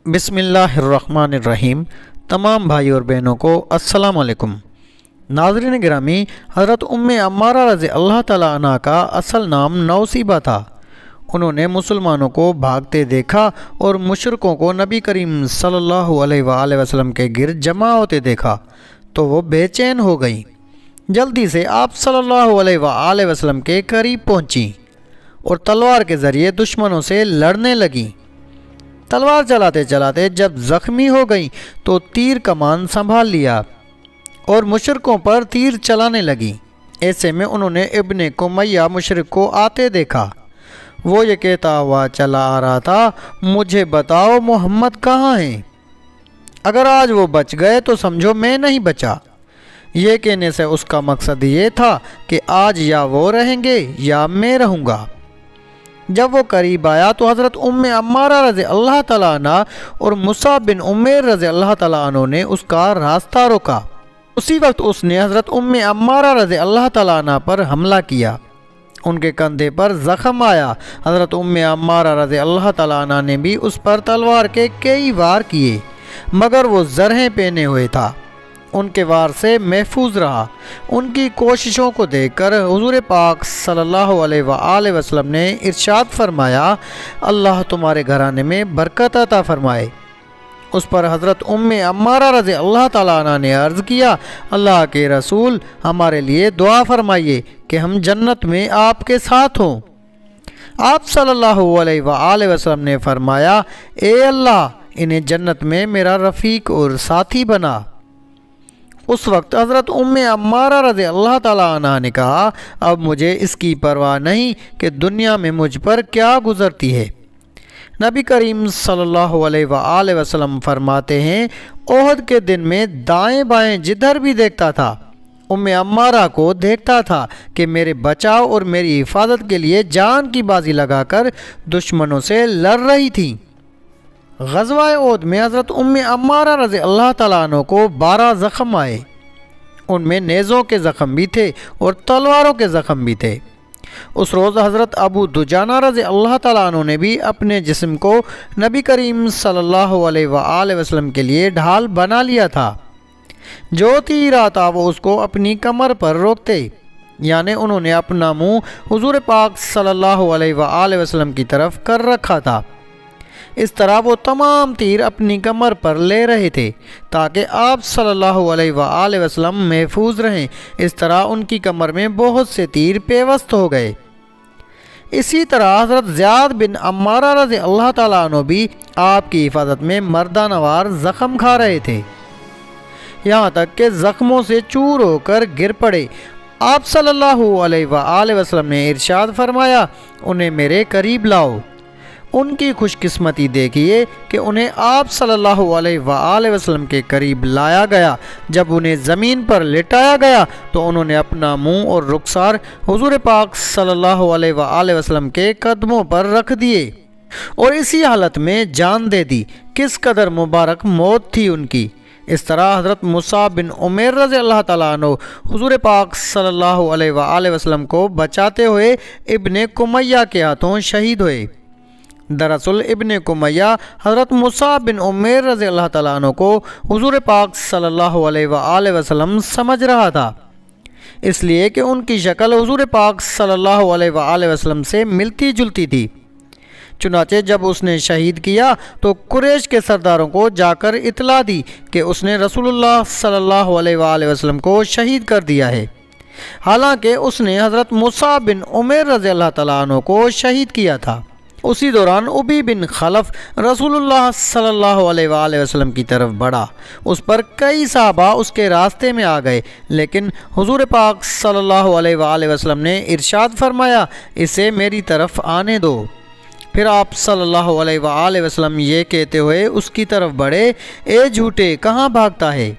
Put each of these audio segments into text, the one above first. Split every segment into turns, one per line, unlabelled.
بسم اللہ الرحمن الرحیم۔ تمام بھائی اور بہنوں کو السلام علیکم۔ ناظرین گرامی، حضرت عمارہ رضی اللہ تعالیٰ عنہ کا اصل نام نوسیبہ تھا۔ انہوں نے مسلمانوں کو بھاگتے دیکھا اور مشرکوں کو نبی کریم صلی اللہ علیہ وآلہ وسلم کے گرد جمع ہوتے دیکھا تو وہ بے چین ہو گئیں۔ جلدی سے آپ صلی اللہ علیہ وآلہ وسلم کے قریب پہنچیں اور تلوار کے ذریعے دشمنوں سے لڑنے لگیں۔ تلوار چلاتے چلاتے جب زخمی ہو گئیں تو تیر کمان سنبھال لیا اور مشرکوں پر تیر چلانے لگیں۔ ایسے میں انہوں نے ابن کمیہ مشرک کو آتے دیکھا۔ وہ یہ کہتا ہوا چلا آ رہا تھا، مجھے بتاؤ محمد کہاں ہیں؟ اگر آج وہ بچ گئے تو سمجھو میں نہیں بچا۔ یہ کہنے سے اس کا مقصد یہ تھا کہ آج یا وہ رہیں گے یا میں رہوں گا۔ جب وہ قریب آیا تو حضرت عمارہ رضی اللہ تعالیٰ عنہ اور مصعب بن عمیر رضی اللہ تعالیٰ عنہ نے اس کا راستہ روکا۔ اسی وقت اس نے حضرت عمارہ رضی اللہ تعالیٰ عنہ پر حملہ کیا۔ ان کے کندھے پر زخم آیا۔ حضرت عمارہ رضی اللہ تعالیٰ عنہ نے بھی اس پر تلوار کے کئی وار کیے، مگر وہ زرہیں پہنے ہوئے تھا، ان کے وار سے محفوظ رہا۔ ان کی کوششوں کو دیکھ کر حضور پاک صلی اللہ علیہ وآلہ وسلم نے ارشاد فرمایا، اللہ تمہارے گھرانے میں برکت عطا فرمائے۔ اس پر حضرت عمارہ رضی اللہ تعالیٰ عنہ نے عرض کیا، اللہ کے رسول ہمارے لیے دعا فرمائیے کہ ہم جنت میں آپ کے ساتھ ہوں۔ آپ صلی اللہ علیہ وآلہ وسلم نے فرمایا، اے اللہ انہیں جنت میں میرا رفیق اور ساتھی بنا۔ اس وقت حضرت عمارہ رضی اللہ تعالیٰ عنہ نے کہا، اب مجھے اس کی پرواہ نہیں کہ دنیا میں مجھ پر کیا گزرتی ہے۔ نبی کریم صلی اللہ علیہ وآلہ وسلم فرماتے ہیں، احد کے دن میں دائیں بائیں جدھر بھی دیکھتا تھا عمارہ کو دیکھتا تھا کہ میرے بچاؤ اور میری حفاظت کے لیے جان کی بازی لگا کر دشمنوں سے لڑ رہی تھی۔ غزوہ احد میں حضرت عمارہ رضی اللہ تعالیٰ عنہ کو 12 زخم آئے۔ ان میں نیزوں کے زخم بھی تھے اور تلواروں کے زخم بھی تھے۔ اس روز حضرت ابو دجانہ رضی اللہ تعالیٰ عنہ نے بھی اپنے جسم کو نبی کریم صلی اللہ علیہ وآلہ وسلم کے لیے ڈھال بنا لیا تھا۔ جو تیر آتا وہ اس کو اپنی کمر پر روکتے، یعنی انہوں نے اپنا منہ حضور پاک صلی اللہ علیہ وآلہ وسلم کی طرف کر رکھا تھا۔ اس طرح وہ تمام تیر اپنی کمر پر لے رہے تھے تاکہ آپ صلی اللہ علیہ وآلہ وسلم محفوظ رہیں۔ اس طرح ان کی کمر میں بہت سے تیر پیوست ہو گئے۔ اسی طرح حضرت زیاد بن عمارہ رضی اللہ تعالیٰ عنہ بھی آپ کی حفاظت میں مردانہ وار زخم کھا رہے تھے، یہاں تک کہ زخموں سے چور ہو کر گر پڑے۔ آپ صلی اللہ علیہ وآلہ وسلم نے ارشاد فرمایا، انہیں میرے قریب لاؤ۔ ان کی خوش قسمتی دیکھیے کہ انہیں آپ صلی اللہ علیہ وآلہ وسلم کے قریب لایا گیا۔ جب انہیں زمین پر لٹایا گیا تو انہوں نے اپنا منہ اور رخسار حضور پاک صلی اللہ علیہ وآلہ وسلم کے قدموں پر رکھ دیے اور اسی حالت میں جان دے دی۔ کس قدر مبارک موت تھی ان کی۔ اس طرح حضرت مصعب بن عمیر رضی اللہ تعالیٰ عنہ حضور پاک صلی اللہ علیہ وآلہ وسلم کو بچاتے ہوئے ابن کمیہ کے ہاتھوں شہید ہوئے۔ دراصل ابن کمیہ حضرت مصعب بن عمیر رضی اللہ تعالیٰ عنہ کو حضور پاک صلی اللہ علیہ وآلہ وسلم سمجھ رہا تھا، اس لیے کہ ان کی شکل حضور پاک صلی اللہ علیہ وآلہ وسلم سے ملتی جلتی تھی۔ چنانچہ جب اس نے شہید کیا تو قریش کے سرداروں کو جا کر اطلاع دی کہ اس نے رسول اللہ صلی اللہ علیہ وآلہ وسلم کو شہید کر دیا ہے، حالانکہ اس نے حضرت مصعب بن عمیر رضی اللہ تعالیٰ عنہ کو شہید کیا تھا۔ اسی دوران ابی بن خلف رسول اللہ صلی اللہ علیہ وآلہ وسلم کی طرف بڑھا۔ اس پر کئی صحابہ اس کے راستے میں آ گئے، لیکن حضور پاک صلی اللہ علیہ وآلہ وسلم نے ارشاد فرمایا، اسے میری طرف آنے دو۔ پھر آپ صلی اللہ علیہ وآلہ وسلم یہ کہتے ہوئے اس کی طرف بڑھے، اے جھوٹے کہاں بھاگتا ہے؟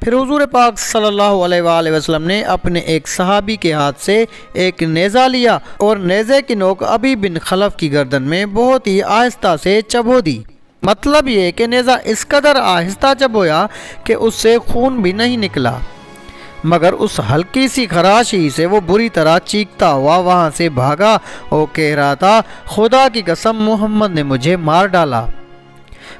پھر حضور پاک صلی اللہ علیہ وآلہ وسلم نے اپنے ایک صحابی کے ہاتھ سے ایک نیزہ لیا اور نیزے کی نوک ابی بن خلف کی گردن میں بہت ہی آہستہ سے چبھو دی۔ مطلب یہ کہ نیزہ اس قدر آہستہ چبھویا کہ اس سے خون بھی نہیں نکلا، مگر اس ہلکی سی خراشی سے وہ بری طرح چیختا ہوا وہاں سے بھاگا اور کہہ رہا تھا، خدا کی قسم محمد نے مجھے مار ڈالا۔